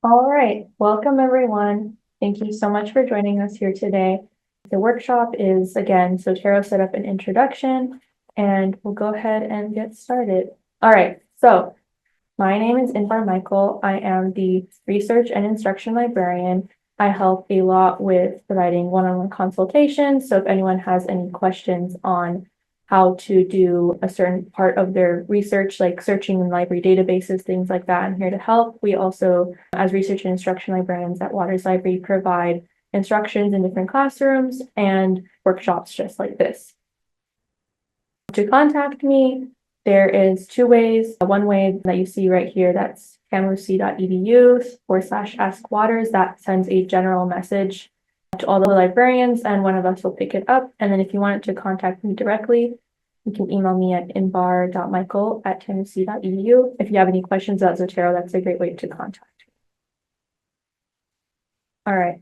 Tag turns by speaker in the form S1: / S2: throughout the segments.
S1: All right, welcome everyone. Thank you so much for joining us here today. The workshop is again, Zotero set up an introduction and we'll go ahead and get started. All right, so my name is Inbar Michael. I am the research and instruction librarian. I help a lot with providing one-on-one consultations. So if anyone has any questions on how to do a certain part of their research, like searching in library databases, things like that, I'm here to help. We also, as research and instruction librarians at Waters Library, provide instructions in different classrooms and workshops just like this. To contact me, there is two ways. One way that you see right here, that's camuc.edu/askwaters. That sends a general message to all the librarians and one of us will pick it up. And then if you wanted to contact me directly, you can email me at inbar.michael@camuc.edu. If you have any questions about Zotero, that's a great way to contact me. All right.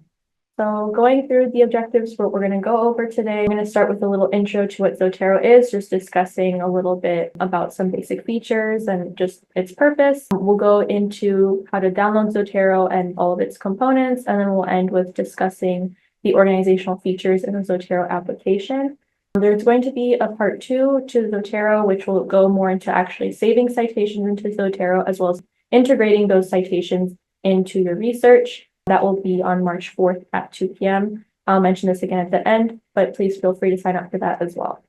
S1: So going through the objectives, what we're going to go over today, I'm going to start with a little intro to what Zotero is, just discussing a little bit about some basic features and just its purpose. We'll go into how to download Zotero and all of its components, and then we'll end with discussing the organizational features in the Zotero application. There's going to be a part 2 to Zotero, which will go more into actually saving citations into Zotero, as well as integrating those citations into your research. That will be on March 4th at 2 p.m. I'll mention this again at the end, but please feel free to sign up for that as well.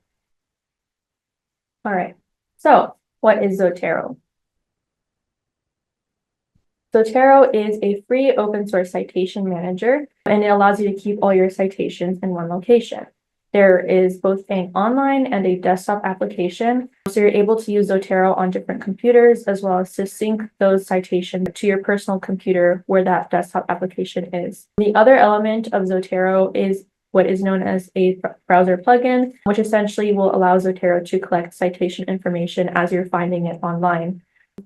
S1: All right, so what is Zotero? Zotero is a free open source citation manager, and it allows you to keep all your citations in one location. There is both an online and a desktop application, so you're able to use Zotero on different computers, as well as to sync those citations to your personal computer where that desktop application is. The other element of Zotero is what is known as a browser plugin, which essentially will allow Zotero to collect citation information as you're finding it online.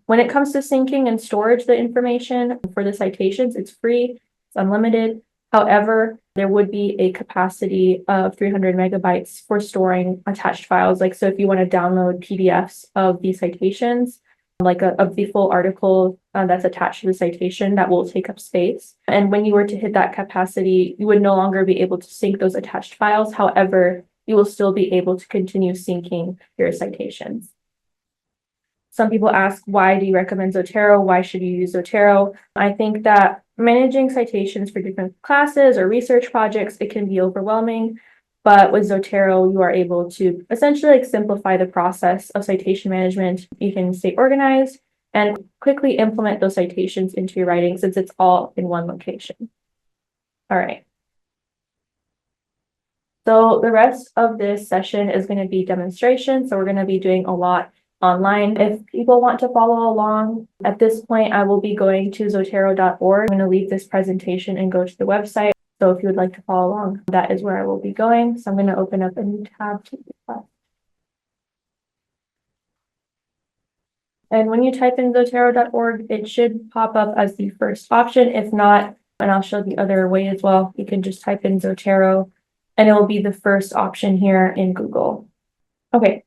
S1: When it comes to syncing and storage the information for the citations, it's free, it's unlimited. However, there would be a capacity of 300 megabytes for storing attached files. Like, so if you want to download PDFs of the citations, like of the full article that's attached to the citation, that will take up space. And when you were to hit that capacity, you would no longer be able to sync those attached files. However, you will still be able to continue syncing your citations. Some people ask, why do you recommend Zotero? Why should you use Zotero? I think that managing citations for different classes or research projects, it can be overwhelming. But with Zotero, you are able to essentially simplify the process of citation management. You can stay organized and quickly implement those citations into your writing since it's all in one location. All right. So the rest of this session is going to be demonstration. So we're going to be doing a lot online. If people want to follow along, at this point, I will be going to zotero.org. I'm going to leave this presentation and go to the website. So if you would like to follow along, that is where I will be going. So I'm going to open up a new tab to the class. And when you type in zotero.org, it should pop up as the first option. If not, and I'll show the other way as well, you can just type in Zotero and it will be the first option here in Google. Okay.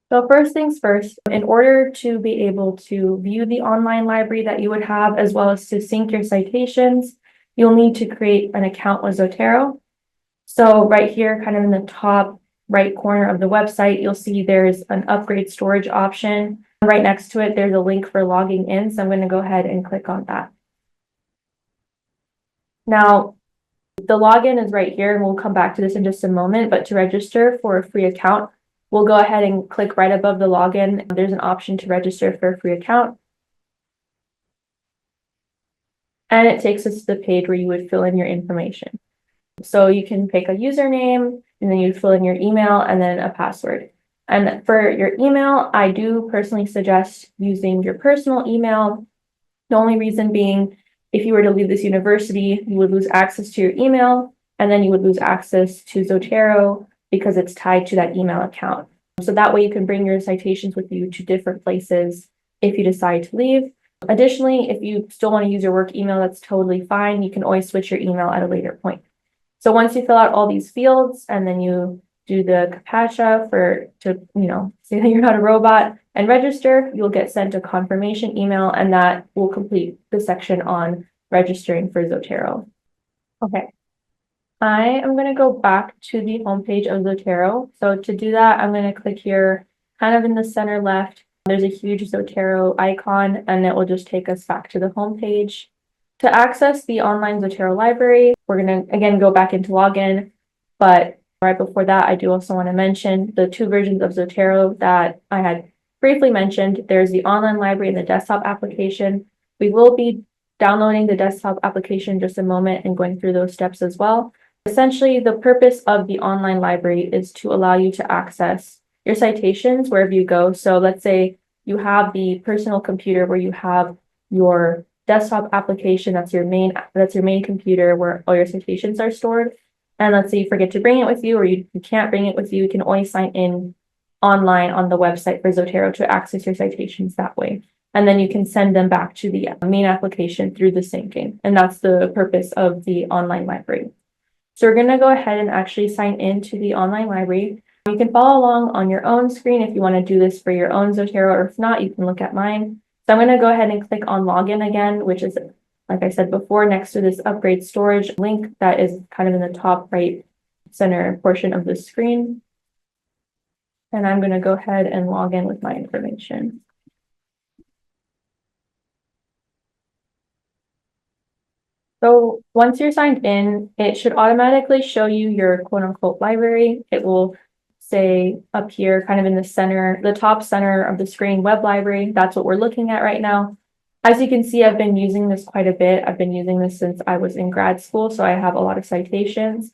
S1: So first things first, in order to be able to view the online library that you would have, as well as to sync your citations, you'll need to create an account with Zotero. So right here, kind of in the top right corner of the website, you'll see there's an upgrade storage option. Right next to it, there's a link for logging in. So I'm going to go ahead and click on that. Now, the login is right here, and we'll come back to this in just a moment, but to register for a free account, we'll go ahead and click right above the login. There's an option to register for a free account. And it takes us to the page where you would fill in your information. So you can pick a username, and then you fill in your email and then a password. And for your email, I do personally suggest using your personal email. The only reason being, if you were to leave this university, you would lose access to your email, and then you would lose access to Zotero because it's tied to that email account. So that way you can bring your citations with you to different places if you decide to leave. Additionally, if you still want to use your work email, that's totally fine. You can always switch your email at a later point. So once you fill out all these fields and then you do the CAPTCHA to say that you're not a robot and register, you'll get sent a confirmation email, and that will complete the section on registering for Zotero. Okay. I am going to go back to the homepage of Zotero. So to do that, I'm going to click here, kind of in the center left. There's a huge Zotero icon, and it will just take us back to the homepage. To access the online Zotero library, we're going to, again, go back into login. But right before that, I do also want to mention the two versions of Zotero that I had briefly mentioned. There's the online library and the desktop application. We will be downloading the desktop application in just a moment and going through those steps as well. Essentially, the purpose of the online library is to allow you to access your citations wherever you go. So let's say you have the personal computer where you have your desktop application, that's your main computer where all your citations are stored. And let's say you forget to bring it with you, or you can't bring it with you, you can always sign in online on the website for Zotero to access your citations that way. And then you can send them back to the main application through the syncing. And that's the purpose of the online library. So we're going to go ahead and actually sign into the online library. You can follow along on your own screen if you want to do this for your own Zotero, or if not, you can look at mine. So I'm going to go ahead and click on login again, which is, like I said before, next to this upgrade storage link that is kind of in the top right center portion of the screen. And I'm going to go ahead and log in with my information. So once you're signed in, it should automatically show you your quote unquote library. It will say up here, kind of in the center, the top center of the screen, web library. That's what we're looking at right now. As you can see, I've been using this quite a bit. I've been using this since I was in grad school, so I have a lot of citations.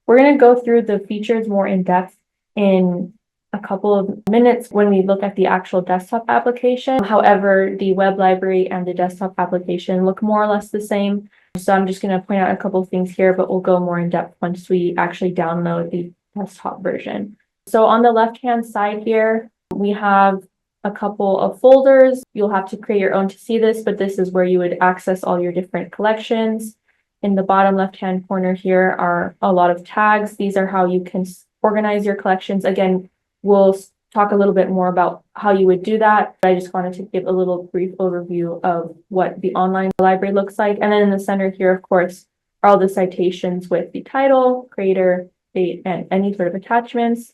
S1: We're going to go through the features more in depth in a couple of minutes when we look at the actual desktop application. However, the web library and the desktop application look more or less the same. So I'm just going to point out a couple of things here, but we'll go more in depth once we actually download the desktop version. So on the left-hand side here, we have a couple of folders. You'll have to create your own to see this, but this is where you would access all your different collections. In the bottom left-hand corner here are a lot of tags. These are how you can organize your collections. Again, we'll talk a little bit more about how you would do that. I just wanted to give a little brief overview of what the online library looks like. And then in the center here, of course, are all the citations with the title, creator, date, and any sort of attachments.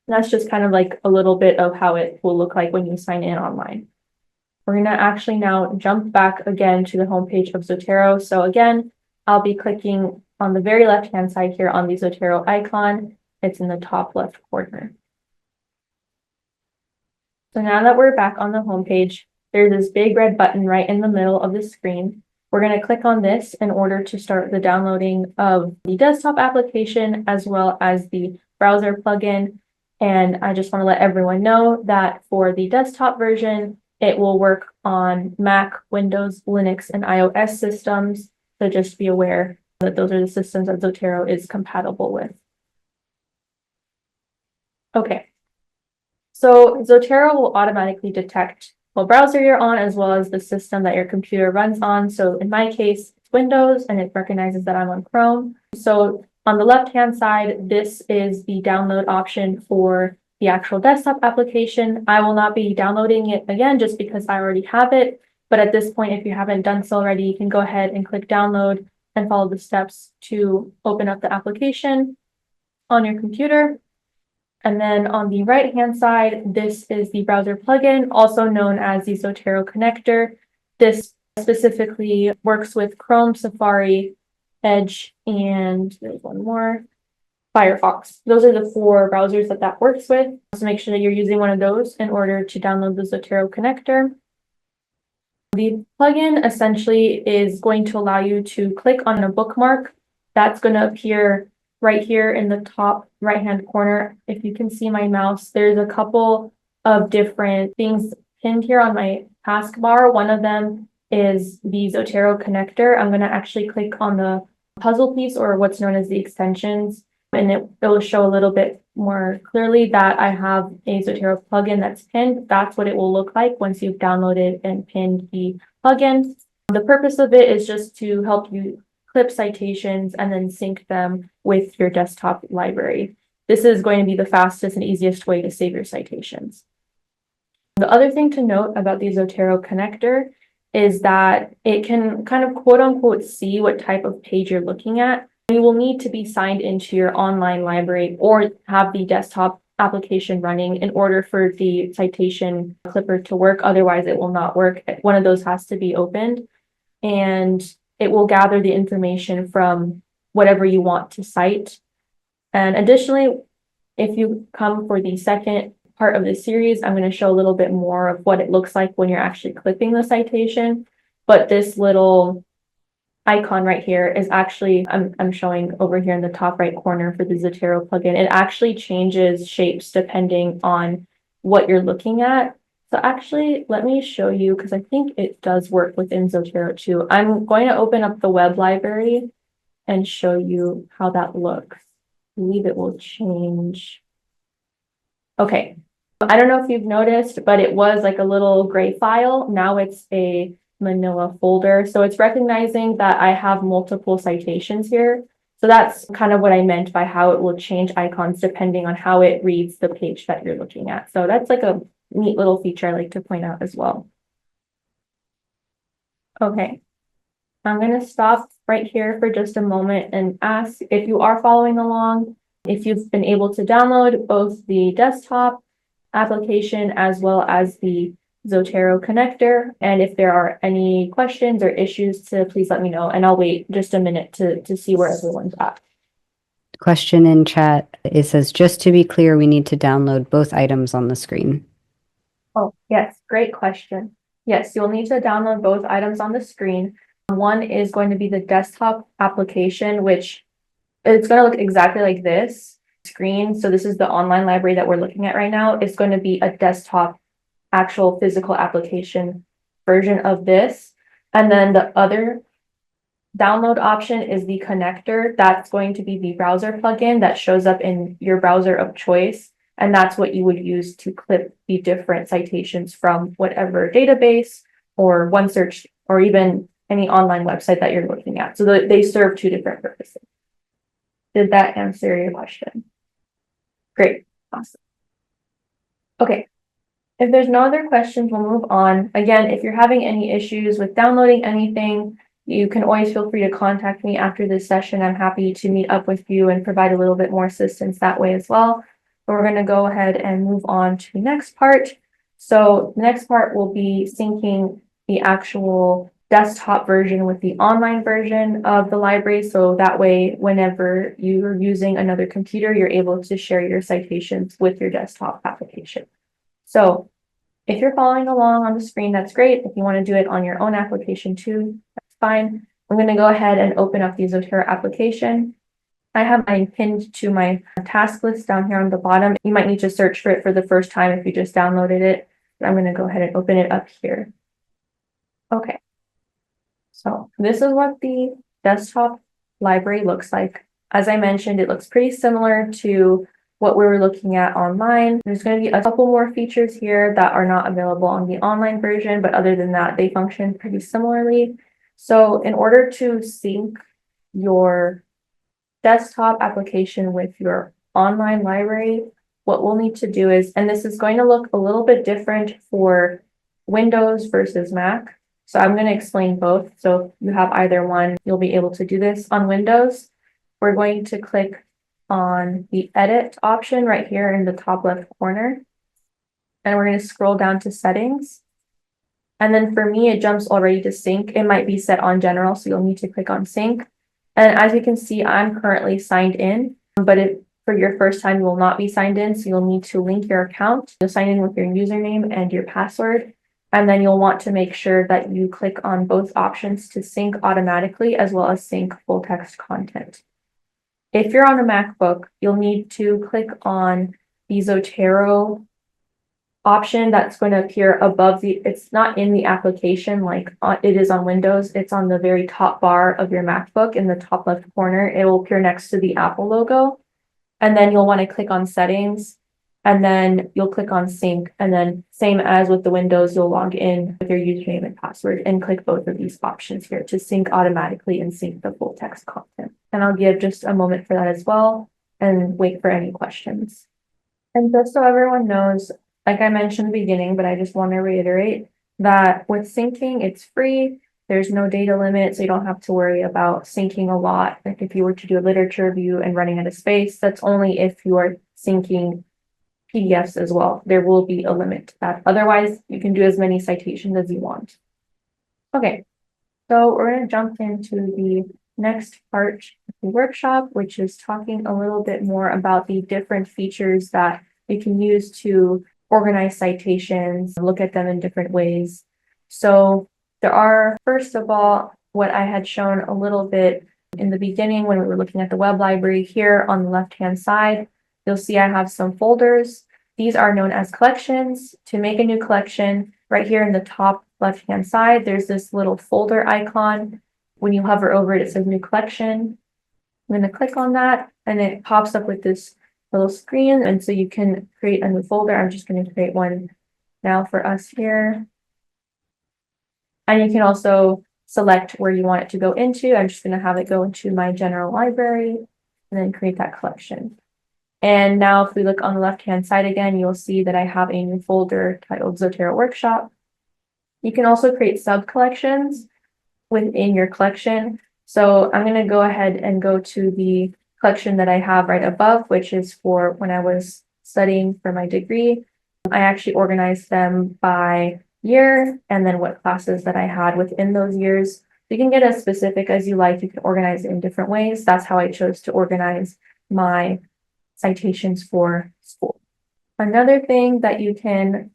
S1: And that's just kind of like a little bit of how it will look like when you sign in online. We're going to actually now jump back again to the homepage of Zotero. So again, I'll be clicking on the very left-hand side here on the Zotero icon. It's in the top left corner. So now that we're back on the homepage, there's this big red button right in the middle of the screen. We're going to click on this in order to start the downloading of the desktop application as well as the browser plugin. And I just want to let everyone know that for the desktop version, it will work on Mac, Windows, Linux, and iOS systems. So just be aware that those are the systems that Zotero is compatible with. Okay. So Zotero will automatically detect what browser you're on as well as the system that your computer runs on. So in my case, it's Windows, and it recognizes that I'm on Chrome. So on the left-hand side, this is the download option for the actual desktop application. I will not be downloading it again just because I already have it. But at this point, if you haven't done so already, you can go ahead and click download and follow the steps to open up the application on your computer. And then on the right-hand side, this is the browser plugin, also known as the Zotero connector. This specifically works with Chrome, Safari, Edge, and there's one more, Firefox. Those are the 4 browsers that works with. So make sure that you're using one of those in order to download the Zotero connector. The plugin essentially is going to allow you to click on a bookmark that's going to appear right here in the top right-hand corner. If you can see my mouse, there's a couple of different things pinned here on my taskbar. One of them is the Zotero connector. I'm going to actually click on the puzzle piece, or what's known as the extensions, and it will show a little bit more clearly that I have a Zotero plugin that's pinned. That's what it will look like once you've downloaded and pinned the plugin. The purpose of it is just to help you clip citations and then sync them with your desktop library. This is going to be the fastest and easiest way to save your citations. The other thing to note about the Zotero connector is that it can kind of quote unquote see what type of page you're looking at. You will need to be signed into your online library or have the desktop application running in order for the citation clipper to work. Otherwise, it will not work. One of those has to be opened, and it will gather the information from whatever you want to cite. And additionally, if you come for the second part of the series, I'm going to show a little bit more of what it looks like when you're actually clipping the citation. But this little icon right here is actually, I'm showing over here in the top right corner for the Zotero plugin. It actually changes shapes depending on what you're looking at. So actually, let me show you, because I think it does work within Zotero too. I'm going to open up the web library and show you how that looks. I believe it will change. Okay, I don't know if you've noticed, but it was like a little gray file. Now it's a Manila folder. So it's recognizing that I have multiple citations here. So that's kind of what I meant by how it will change icons depending on how it reads the page that you're looking at. So that's like a neat little feature I like to point out as well. Okay, I'm going to stop right here for just a moment and ask if you are following along, if you've been able to download both the desktop application as well as the Zotero connector. And if there are any questions or issues, to please let me know, and I'll wait just a minute to see where everyone's at.
S2: Question in chat. It says, just to be clear, we need to download both items on the screen.
S1: Oh, yes, great question. Yes, you'll need to download both items on the screen. One is going to be the desktop application, which it's going to look exactly like this screen. So this is the online library that we're looking at right now. It's going to be a desktop actual physical application version of this. And then the other download option is the connector. That's going to be the browser plugin that shows up in your browser of choice. And that's what you would use to clip the different citations from whatever database or OneSearch or even any online website that you're looking at. So they serve two different purposes. Did that answer your question? Great, awesome. Okay, if there's no other questions, we'll move on. Again, if you're having any issues with downloading anything, you can always feel free to contact me after this session. I'm happy to meet up with you and provide a little bit more assistance that way as well. But we're going to go ahead and move on to the next part. So the next part will be syncing the actual desktop version with the online version of the library. So that way, whenever you're using another computer, you're able to share your citations with your desktop application. So if you're following along on the screen, that's great. If you want to do it on your own application too, that's fine. I'm going to go ahead and open up the Zotero application. I have mine pinned to my task list down here on the bottom. You might need to search for it for the first time if you just downloaded it. But I'm going to go ahead and open it up here. Okay. So this is what the desktop library looks like. As I mentioned, it looks pretty similar to what we were looking at online. There's going to be a couple more features here that are not available on the online version, but other than that, they function pretty similarly. So in order to sync your desktop application with your online library, what we'll need to do is, and this is going to look a little bit different for Windows versus Mac. So I'm going to explain both. So if you have either one, you'll be able to do this. On Windows, we're going to click on the edit option right here in the top left corner. And we're going to scroll down to settings. And then for me, it jumps already to sync. It might be set on general, so you'll need to click on sync. And as you can see, I'm currently signed in, but if for your first time, you will not be signed in. So you'll need to link your account. You'll sign in with your username and your password. And then you'll want to make sure that you click on both options to sync automatically as well as sync full text content. If you're on a MacBook, you'll need to click on the Zotero option that's going to appear above it's not in the application like it is on Windows. It's on the very top bar of your MacBook in the top left corner. It will appear next to the Apple logo. And then you'll want to click on settings, and then you'll click on sync. And then same as with the Windows, you'll log in with your username and password and click both of these options here to sync automatically and sync the full text content. And I'll give just a moment for that as well and wait for any questions. And just so everyone knows, like I mentioned in the beginning, but I just want to reiterate, that with syncing, it's free. There's no data limit, so you don't have to worry about syncing a lot. Like if you were to do a literature review and running out of space, that's only if you are syncing PDFs as well. There will be a limit to that. Otherwise, you can do as many citations as you want. Okay, so we're going to jump into the next part of the workshop, which is talking a little bit more about the different features that you can use to organize citations, look at them in different ways. So there are, first of all, what I had shown a little bit in the beginning when we were looking at the web library. Here on the left-hand side, you'll see I have some folders. These are known as collections. To make a new collection, right here in the top left-hand side, there's this little folder icon. When you hover over it, it says new collection. I'm going to click on that and it pops up with this little screen. And so you can create a new folder. I'm just going to create one now for us here. And you can also select where you want it to go into. I'm just going to have it go into my general library and then create that collection. And now if we look on the left-hand side again, you'll see that I have a new folder titled Zotero Workshop. You can also create sub-collections within your collection. So I'm going to go ahead and go to the collection that I have right above, which is for when I was studying for my degree. I actually organized them by year and then what classes that I had within those years. You can get as specific as you like. You can organize it in different ways. That's how I chose to organize my citations for school. Another thing that you can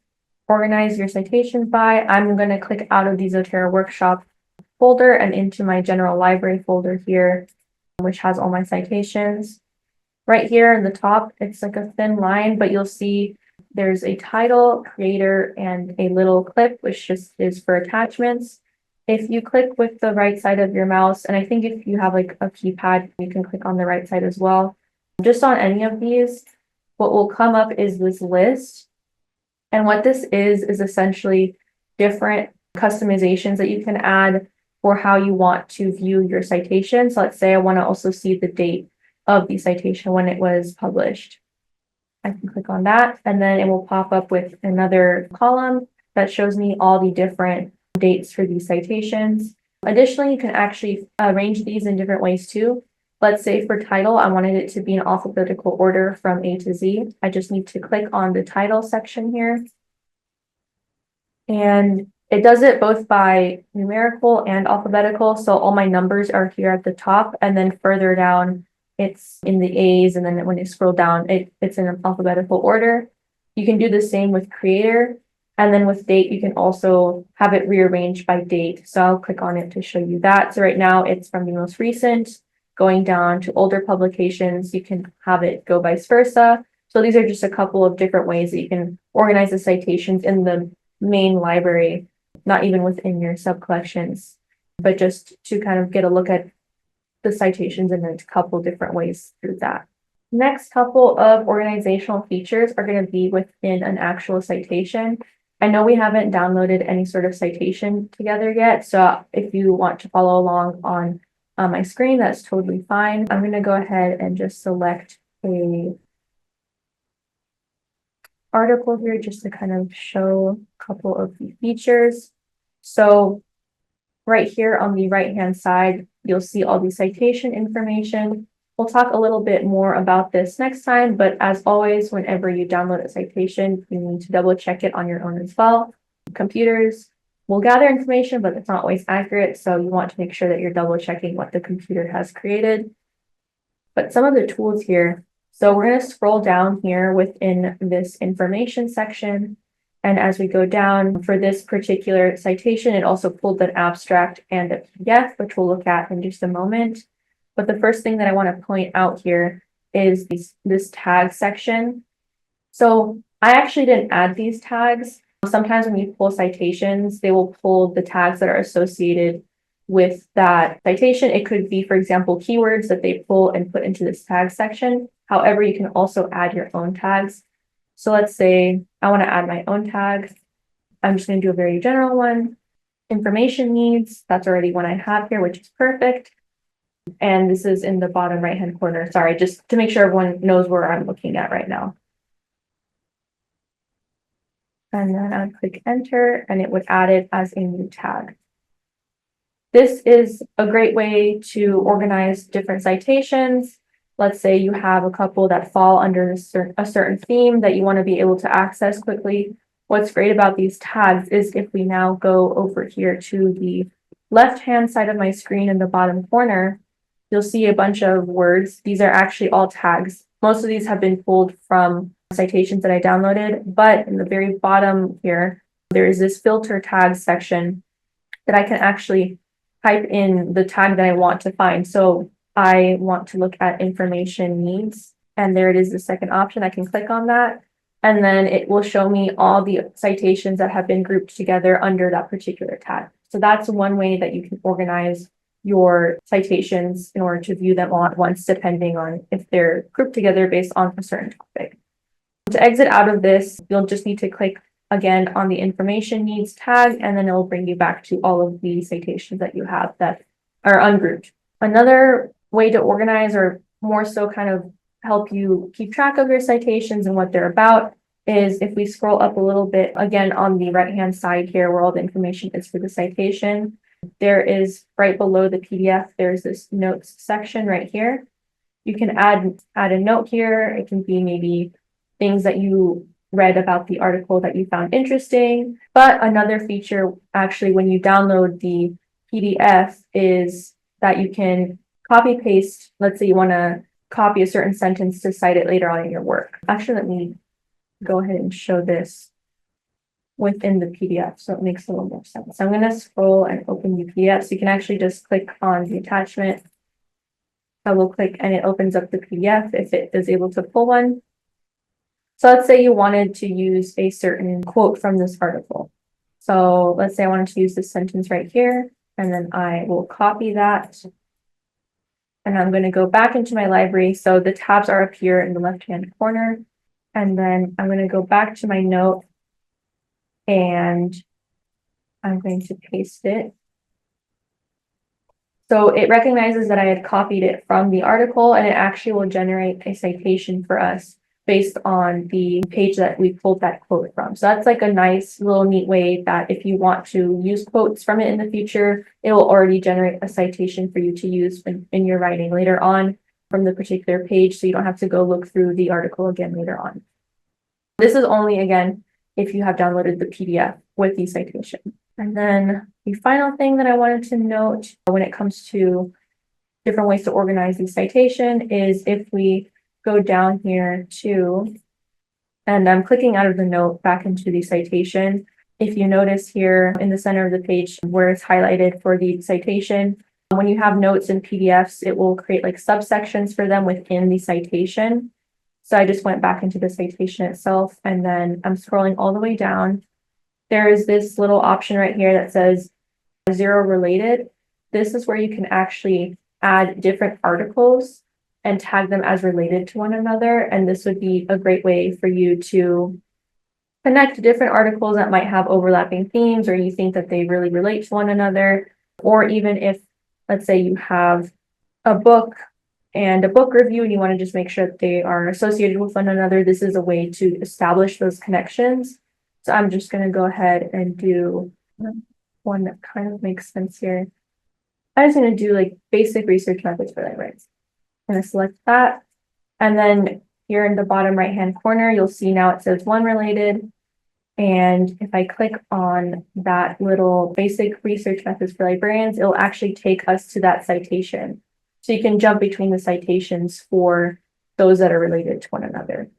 S1: organize your citations by, I'm going to click out of the Zotero Workshop folder and into my general library folder here, which has all my citations. Right here in the top, it's like a thin line, but you'll see there's a title, creator, and a little clip, which just is for attachments. If you click with the right side of your mouse, and I think if you have like a keypad, you can click on the right side as well. Just on any of these, what will come up is this list. And what this is essentially different customizations that you can add for how you want to view your citation. So let's say I want to also see the date of the citation when it was published. I can click on that and then it will pop up with another column that shows me all the different dates for these citations. Additionally, you can actually arrange these in different ways too. Let's say for title, I wanted it to be in alphabetical order from A to Z. I just need to click on the title section here. And it does it both by numerical and alphabetical. So all my numbers are here at the top and then further down, it's in the A's. And then when you scroll down, it's in alphabetical order. You can do the same with creator. And then with date, you can also have it rearranged by date. So I'll click on it to show you that. So right now it's from the most recent going down to older publications. You can have it go vice versa. So these are just a couple of different ways that you can organize the citations in the main library, not even within your sub collections, but just to kind of get a look at the citations in a couple different ways through that. Next couple of organizational features are going to be within an actual citation. I know we haven't downloaded any sort of citation together yet, so if you want to follow along on my screen, that's totally fine. I'm going to go ahead and just select a article here just to kind of show a couple of the features. So right here on the right-hand side, you'll see all the citation information. We'll talk a little bit more about this next time, but as always, whenever you download a citation, you need to double check it on your own as well. Computers will gather information, but it's not always accurate. So you want to make sure that you're double checking what the computer has created. But some of the tools here, so we're going to scroll down here within this information section. And as we go down for this particular citation, it also pulled an abstract and a PDF, which we'll look at in just a moment. But the first thing that I want to point out here is this tag section. So I actually didn't add these tags. Sometimes when you pull citations, they will pull the tags that are associated with that citation. It could be, for example, keywords that they pull and put into this tag section. However, you can also add your own tags. So let's say I want to add my own tag. I'm just going to do a very general one. Information needs, that's already one I have here, which is perfect. And this is in the bottom right-hand corner. Sorry, just to make sure everyone knows where I'm looking at right now. And then I would click enter and it would add it as a new tag. This is a great way to organize different citations. Let's say you have a couple that fall under a certain theme that you want to be able to access quickly. What's great about these tags is if we now go over here to the left-hand side of my screen in the bottom corner, you'll see a bunch of words. These are actually all tags. Most of these have been pulled from citations that I downloaded, but in the very bottom here, there is this filter tag section that I can actually type in the tag that I want to find. So I want to look at information needs, and there it is, the second option. I can click on that, and then it will show me all the citations that have been grouped together under that particular tag. So that's one way that you can organize your citations in order to view them all at once, depending on if they're grouped together based on a certain topic. To exit out of this, you'll just need to click again on the information needs tag, and then it will bring you back to all of the citations that you have that are ungrouped. Another way to organize, or more so kind of help you keep track of your citations and what they're about, is if we scroll up a little bit, again on the right-hand side here where all the information is for the citation, there is right below the PDF, there's this notes section right here. You can add a note here. It can be maybe things that you read about the article that you found interesting. But another feature actually when you download the PDF is that you can copy paste. Let's say you want to copy a certain sentence to cite it later on in your work. Actually, let me go ahead and show this within the PDF so it makes a little more sense. So I'm going to scroll and open the PDF. So you can actually just click on the attachment. I will click and it opens up the PDF if it is able to pull one. So let's say you wanted to use a certain quote from this article. So let's say I wanted to use this sentence right here, and then I will copy that. And I'm going to go back into my library. So the tabs are up here in the left-hand corner. And then I'm going to go back to my note and I'm going to paste it. So it recognizes that I had copied it from the article, and it actually will generate a citation for us based on the page that we pulled that quote from. So that's like a nice little neat way that if you want to use quotes from it in the future, it will already generate a citation for you to use in your writing later on from the particular page, so you don't have to go look through the article again later on. This is only, again, if you have downloaded the PDF with the citation. And then the final thing that I wanted to note when it comes to different ways to organize the citation is if we go down here to, and I'm clicking out of the note back into the citation. If you notice here in the center of the page where it's highlighted for the citation, when you have notes in PDFs, it will create like subsections for them within the citation. So I just went back into the citation itself, and then I'm scrolling all the way down. There is this little option right here that says zero related. This is where you can actually add different articles and tag them as related to one another. And this would be a great way for you to connect different articles that might have overlapping themes, or you think that they really relate to one another. Or even if, let's say you have a book and a book review and you want to just make sure that they are associated with one another, this is a way to establish those connections. So I'm just going to go ahead and do one that kind of makes sense here. I'm just going to do like basic research methods for libraries. I'm going to select that. And then here in the bottom right-hand corner, you'll see now it says one related. And if I click on that little basic research methods for librarians, it'll actually take us to that citation. So you can jump between the citations for those that are related to one another.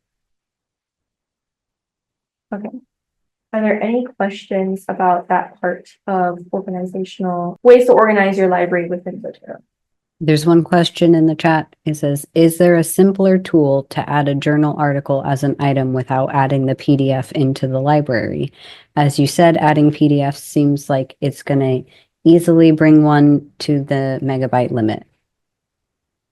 S1: Okay. Are there any questions about that part of organizational ways to organize your library within Zotero?
S2: There's one question in the chat. It says, is there a simpler tool to add a journal article as an item without adding the PDF into the library? As you said, adding PDFs seems like it's going to easily bring one to the megabyte limit.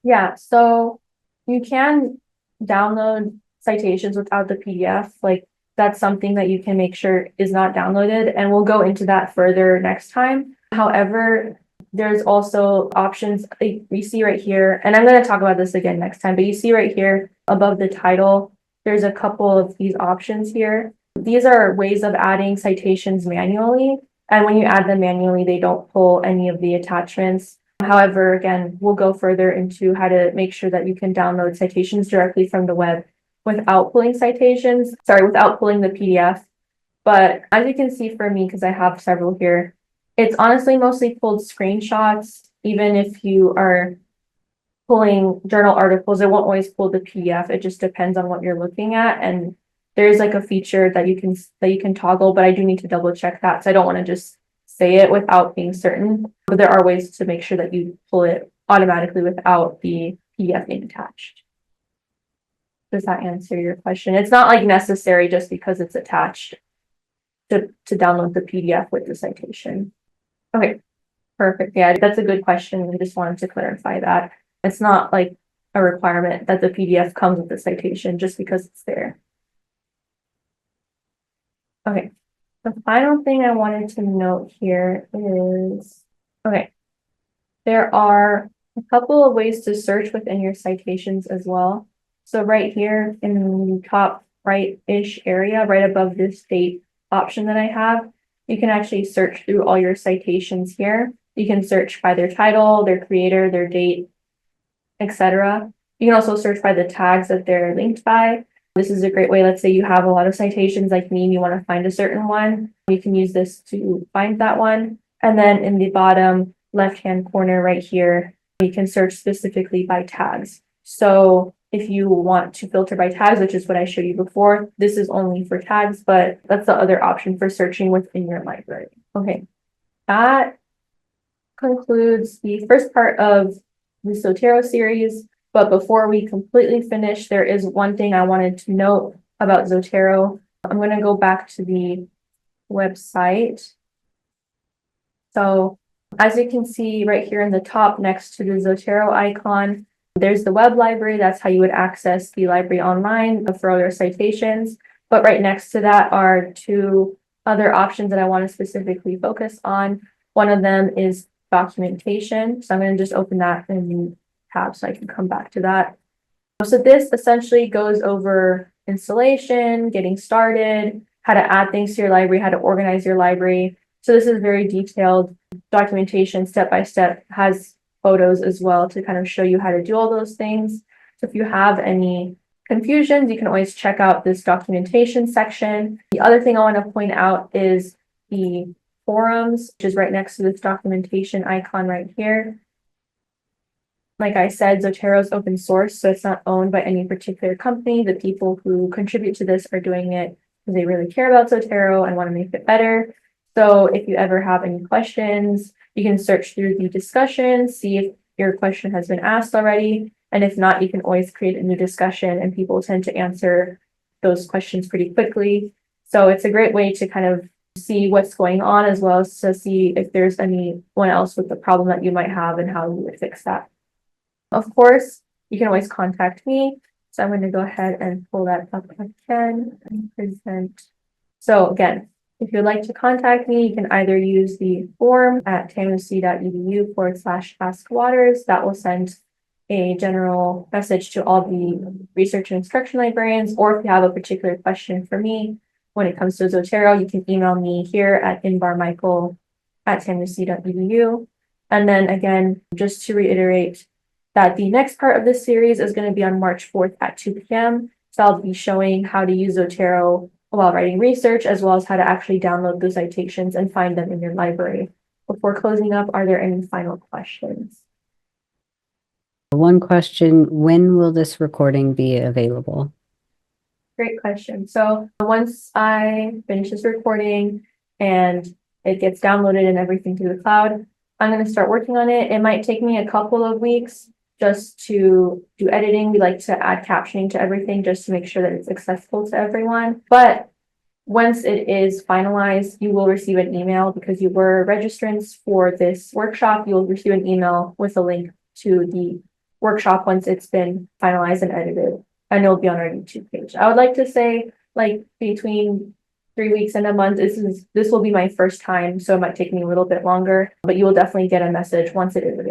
S1: Yeah, so you can download citations without the PDF. Like that's something that you can make sure is not downloaded, and we'll go into that further next time. However, there's also options you see right here, and I'm going to talk about this again next time, but you see right here above the title, there's a couple of these options here. These are ways of adding citations manually. And when you add them manually, they don't pull any of the attachments. However, again, we'll go further into how to make sure that you can download citations directly from the web without pulling without pulling the PDF. But as you can see for me, because I have several here, it's honestly mostly pulled screenshots. Even if you are pulling journal articles, it won't always pull the PDF. It just depends on what you're looking at. And there's like a feature that you can toggle, but I do need to double check that. So I don't want to just say it without being certain. But there are ways to make sure that you pull it automatically without the PDF being attached. Does that answer your question? It's not like necessary just because it's attached to download the PDF with the citation. Okay, perfect. Yeah, that's a good question. I just wanted to clarify that. It's not like a requirement that the PDF comes with the citation just because it's there. Okay, the final thing I wanted to note here is, okay, there are a couple of ways to search within your citations as well. So right here in the top right-ish area, right above this date option that I have, you can actually search through all your citations here. You can search by their title, their creator, their date, etc. You can also search by the tags that they're linked by. This is a great way. Let's say you have a lot of citations like me and you want to find a certain one. You can use this to find that one. And then in the bottom left-hand corner right here, you can search specifically by tags. So if you want to filter by tags, which is what I showed you before, this is only for tags, but that's the other option for searching within your library. Okay, that concludes the first part of the Zotero series. But before we completely finish, there is one thing I wanted to note about Zotero. I'm going to go back to the website. So as you can see right here in the top next to the Zotero icon, there's the web library. That's how you would access the library online for all your citations. But right next to that are two other options that I want to specifically focus on. One of them is documentation. So I'm going to just open that in the tab so I can come back to that. So this essentially goes over installation, getting started, how to add things to your library, how to organize your library. So this is very detailed documentation, step by step, has photos as well to kind of show you how to do all those things. So if you have any confusions, you can always check out this documentation section. The other thing I want to point out is the forums, which is right next to this documentation icon right here. Like I said, Zotero is open source, so it's not owned by any particular company. The people who contribute to this are doing it because they really care about Zotero and want to make it better. So if you ever have any questions, you can search through the discussion, see if your question has been asked already. And if not, you can always create a new discussion and people tend to answer those questions pretty quickly. So it's a great way to kind of see what's going on as well as to see if there's anyone else with the problem that you might have and how you would fix that. Of course, you can always contact me. So I'm going to go ahead and pull that up again and present. So again, if you'd like to contact me, you can either use the form at tamuc.edu/askwaters. That will send a general message to all the research and instruction librarians, or if you have a particular question for me when it comes to Zotero, you can email me here at inbarmichael@tamuc.edu. And then again, just to reiterate, that the next part of this series is going to be on March 4th at 2 p.m. So I'll be showing how to use Zotero while writing research, as well as how to actually download the citations and find them in your library. Before closing up, are there any final questions?
S2: One question, when will this recording be available?
S1: Great question. So once I finish this recording and it gets downloaded and everything to the cloud, I'm going to start working on it. It might take me a couple of weeks just to do editing. We like to add captioning to everything just to make sure that it's accessible to everyone. But once it is finalized, you will receive an email because you were registrants for this workshop. You'll receive an email with a link to the workshop once it's been finalized and edited, and it'll be on our YouTube page. I would like to say like between 3 weeks and a month. This will be my first time, so it might take me a little bit longer, but you will definitely get a message once it is available.